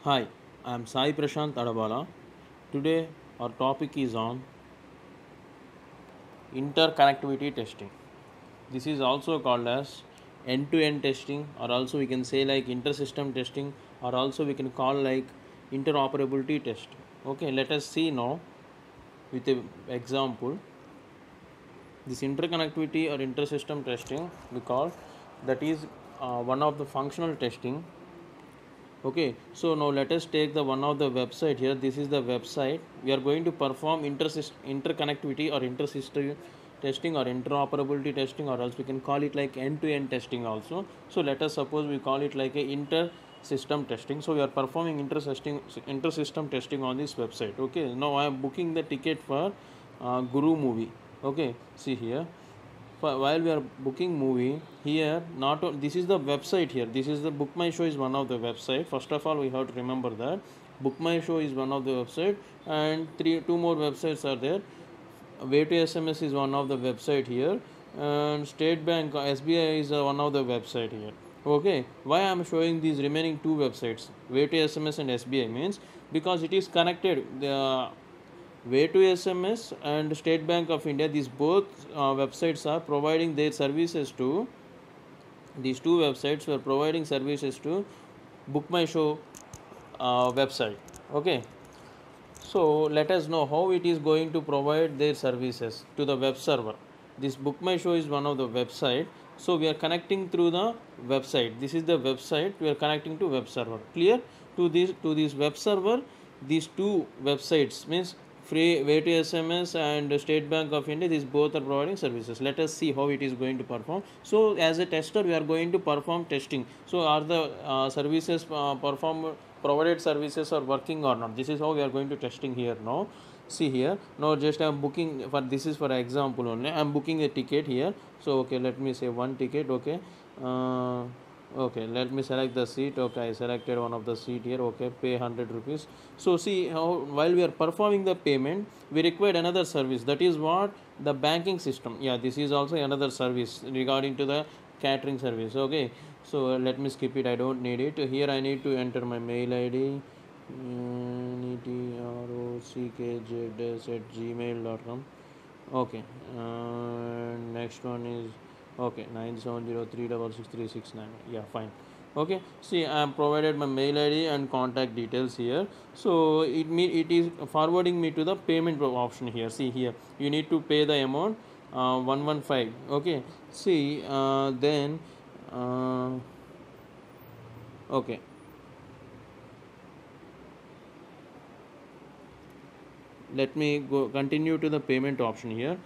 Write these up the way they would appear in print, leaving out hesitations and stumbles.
Hi, I am Sai Prashant Adabala. Today our topic is on interconnectivity testing. This is also called as end-to-end testing, or also we can say like inter-system testing, or also we can call like interoperability test. Okay, let us see now with an example. This interconnectivity or inter-system testing we call that is one of the functional testing. Okay, so now let us take the one of the website here. This is the website. We are going to perform interconnectivity or inter-system testing or interoperability testing, or else we can call it like end-to-end testing also. So let us suppose we call it like a inter-system testing. So we are performing inter-system testing on this website. Okay, now I am booking the ticket for Guru movie. Okay, see here while we are booking movie here, this is the website here. This is the Book My Show is one of the website. First of all, we have to remember that Book My Show is one of the website, and two more websites are there. Way to SMS is one of the website here, and State Bank SBI is one of the website here. Okay, why I am showing these remaining two websites, Way to SMS and SBI, means because it is connected. The Way to SMS and State Bank of India, these both websites are providing their services to, these two websites were providing services to Book My Show website. Okay, so let us know how it is going to provide their services to the web server. This Book My Show is one of the website. So we are connecting through the website. This is the website. We are connecting to web server. Clear? To this web server, these two websites means free Way to SMS and State Bank of India. These both are providing services. Let us see how it is going to perform. So as a tester, we are going to perform testing. So are the services provided services are working or not? This is how we are going to testing here now. See here, now just I am booking for, this is for example only, I am booking a ticket here. So okay, let me say one ticket. Okay, uh, okay, let me select the seat. Okay, I selected one of the seat here. Okay, pay 100 rupees. So see how while we are performing the payment, we require another service, that is what the banking system. Yeah, this is also another service regarding to the catering service. Okay, so let me skip it, I don't need it. Here I need to enter my mail id, netrockz@gmail.com. Okay, next one is okay, 970366369. Yeah, fine. Okay, see I am provided my mail id and contact details here. So it is forwarding me to the payment option here. See here, you need to pay the amount 115. Okay, see then uh, okay, let me go continue to the payment option here.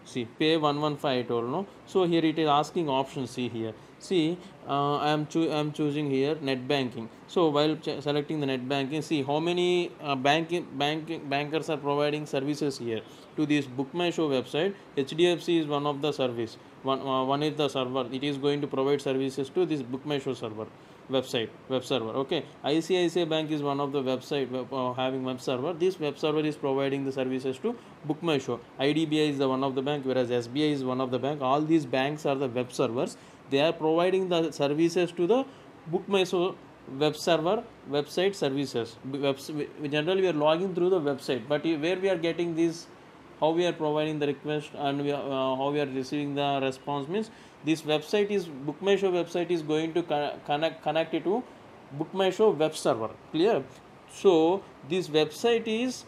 See, pay 115 I told, no. So here it is asking options. See here, see I am choosing here net banking. So while selecting the net banking, see how many bankers are providing services here to this Book My Show website. HDFC is one of the service. One is the server, it is going to provide services to this Book My Show server web server. Okay, ICICI Bank is one of the website having web server. This web server is providing the services to Book My Show. IDBI is the one of the bank, whereas SBI is one of the bank. All these banks are the web servers. They are providing the services to the Book My Show web server website services. Generally we are logging through the website, but where we are getting these, how we are providing the request, and how we are receiving the response, means this website is Book My Show website is going to connect it to Book My Show web server. Clear? So this website is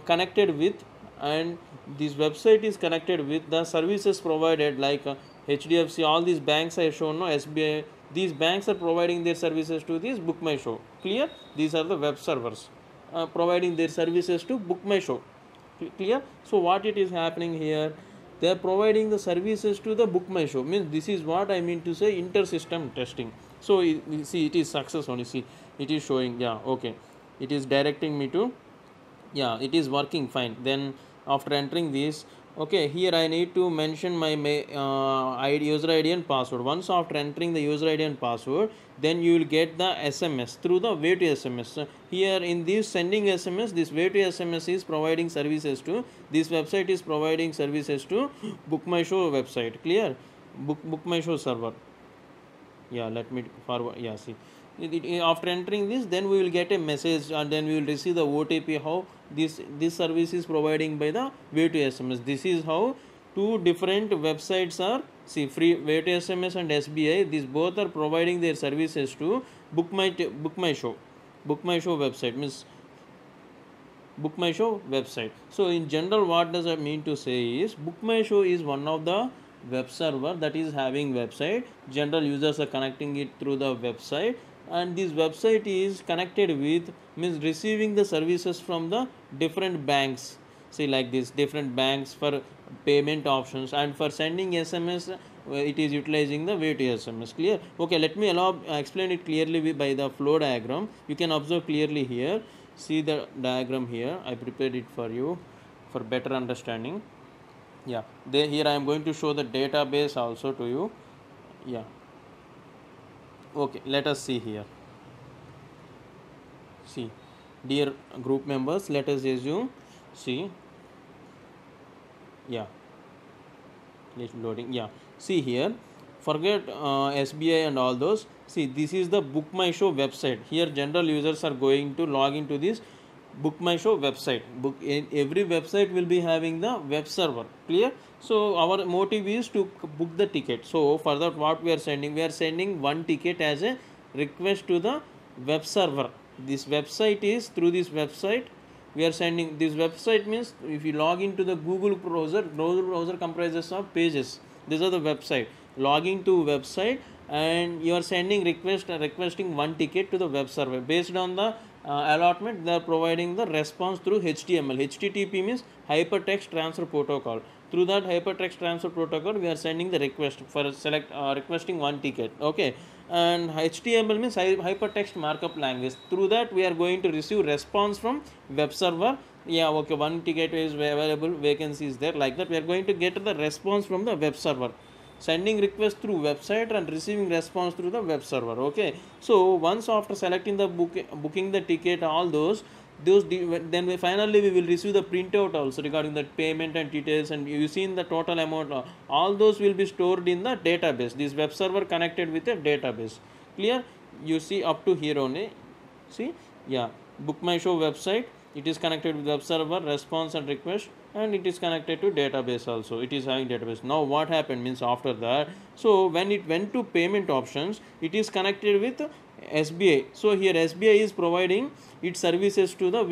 connected with, and this website is connected with the services provided like HDFC. All these banks I shown, no, SBI, these banks are providing their services to this Book My Show. Clear? These are the web servers providing their services to Book My Show. Clear? So what it is happening here, they are providing the services to the Book My Show, means this is what I mean to say inter-system testing. So see, it is success only. See, it is showing, yeah, okay, it is directing me to, yeah, it is working fine. Then after entering this, okay, here I need to mention my user id and password. Once after entering the user id and password, then you will get the SMS through the Way to SMS. Here in this sending SMS, this Way to SMS is providing services to, this website is providing services to Book My Show website. Clear? Book My Show server. Yeah, let me forward. Yeah, see, After entering this, then we will get a message and then we will receive the OTP. How this service is providing by the way to SMS. This is how two different websites are, see, free way to SMS and SBI. These both are providing their services to book my show website, means book my show website. So in general, what does I mean to say is, book my show is one of the web server that is having website. General users are connecting it through the website, and this website is connected with, means receiving the services from the different banks. See, like this, different banks for payment options, and for sending SMS, it is utilizing the way to SMS. Clear? Okay, let me explain it clearly by the flow diagram. You can observe clearly here. See the diagram here, I prepared it for you for better understanding. Yeah, here I am going to show the database also to you. Yeah, okay, let us see here. See, dear group members, let us assume, see, yeah, it's loading. Yeah, see here, forget SBI and all those. See, this is the Book My Show website. Here general users are going to log into this Book My Show website. Every website will be having the web server. Clear? So our motive is to book the ticket. So for that, what we are sending one ticket as a request to the web server. This website is, through this website we are sending. This website means, if you log into the Google browser comprises of pages. These are the website. Logging to website, and you are requesting one ticket to the web server. Based on the allotment, they are providing the response through HTML. HTTP means hypertext transfer protocol. Through that hypertext transfer protocol, we are sending the request for requesting one ticket. Okay, and HTML means hypertext markup language. Through that, we are going to receive response from web server. Yeah, okay, one ticket is available, vacancy is there. Like that, we are going to get the response from the web server. Sending request through website and receiving response through the web server. Okay, so once after selecting the booking the ticket, all those then finally we will receive the printout also regarding the payment and details, and you see in the total amount, all those will be stored in the database. This web server connected with a database. Clear? You see up to here only. See, yeah, Book My Show website, it is connected with web server, response and request, and it is connected to database also. It is having database. Now what happened means, after that, so when it went to payment options, it is connected with SBI. So here SBI is providing its services to the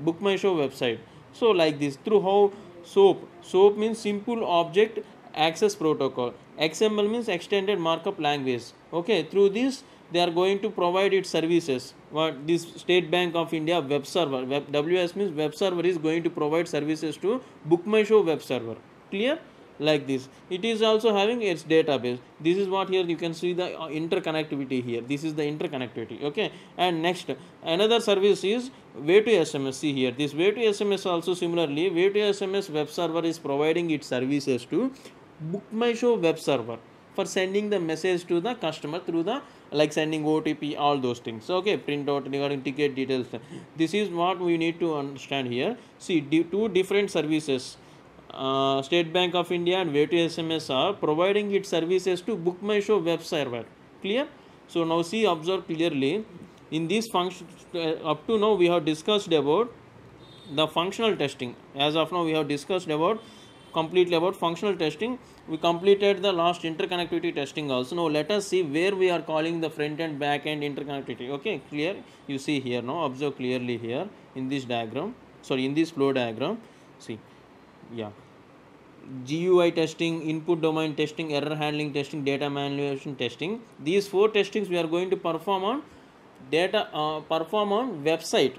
Book My Show website. So like this, through how SOAP means simple object access protocol. XML means extended markup language. Okay, through this they are going to provide its services. What this State Bank of India web server, WS means web server, is going to provide services to Book My Show web server. Clear? Like this, it is also having its database. This is what here you can see the interconnectivity here. This is the interconnectivity. Okay, and next another service is way to SMS. See here, this way to SMS also similarly, way to SMS web server is providing its services to Book My Show web server for sending the message to the customer through the, like sending OTP, all those things. Okay, printout regarding ticket details. This is what we need to understand here. See, two different services, State Bank of India and way to SMS, are providing its services to Book My Show web server. Clear? So now see, observe clearly in this function. Up to now we have discussed about the functional testing. As of now we have discussed about completely about functional testing. We completed the last interconnectivity testing also. Now let us see where we are calling the front and back end interconnectivity. Okay, clear? You see here now, observe clearly here in this diagram, in this flow diagram. See, yeah, GUI testing, input domain testing, error handling testing, data manipulation testing. These four testings we are going to perform on website.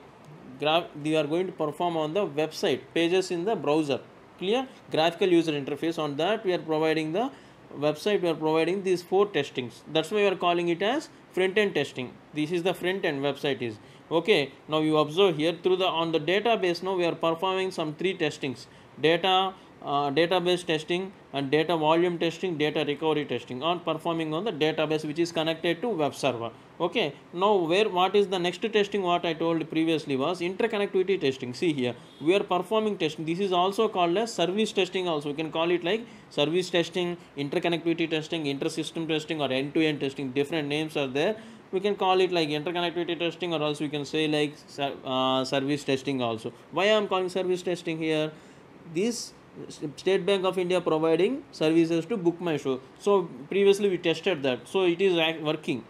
We are going to perform on the website pages in the browser. Clear? Graphical user interface. On that we are providing the website. We are providing these four testings. That's why we are calling it as front end testing. This is the front end website is. Okay, now you observe here through the on the database. Now we are performing some three testings: database testing and data volume testing, data recovery testing, on performing on the database which is connected to web server. Okay, now what is the next testing? What I told previously was interconnectivity testing. See here, we are performing testing. This is also called as service testing also. We can call it like service testing, interconnectivity testing, inter-system testing, or end-to-end testing. Different names are there. we can call it like interconnectivity testing, or else we can say like service testing also. Why I am calling service testing here? This State Bank of India providing services to Book My Show. So previously we tested that, so it is working.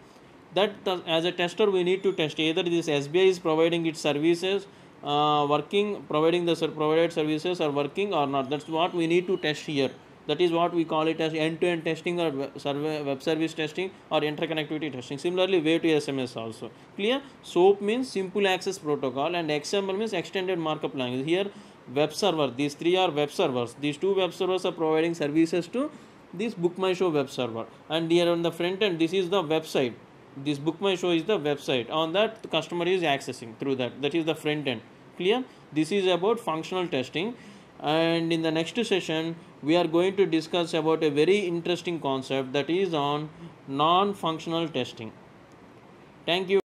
That as a tester we need to test either this SBI is providing its services working, providing the provided services are working or not. That's what we need to test here. That is what we call it as end-to-end testing, or web service testing, or interconnectivity testing. Similarly, wave to SMS also. Clear? SOAP means simple access protocol, and XML means extended markup language. Here web server, these three are web servers. These two web servers are providing services to this Book My Show web server, and here on the front end this is the website. This Book My Show is the website, on that the customer is accessing through that is the front end. Clear? This is about functional testing, and in the next session we are going to discuss about a very interesting concept, that is on non functional testing. Thank you.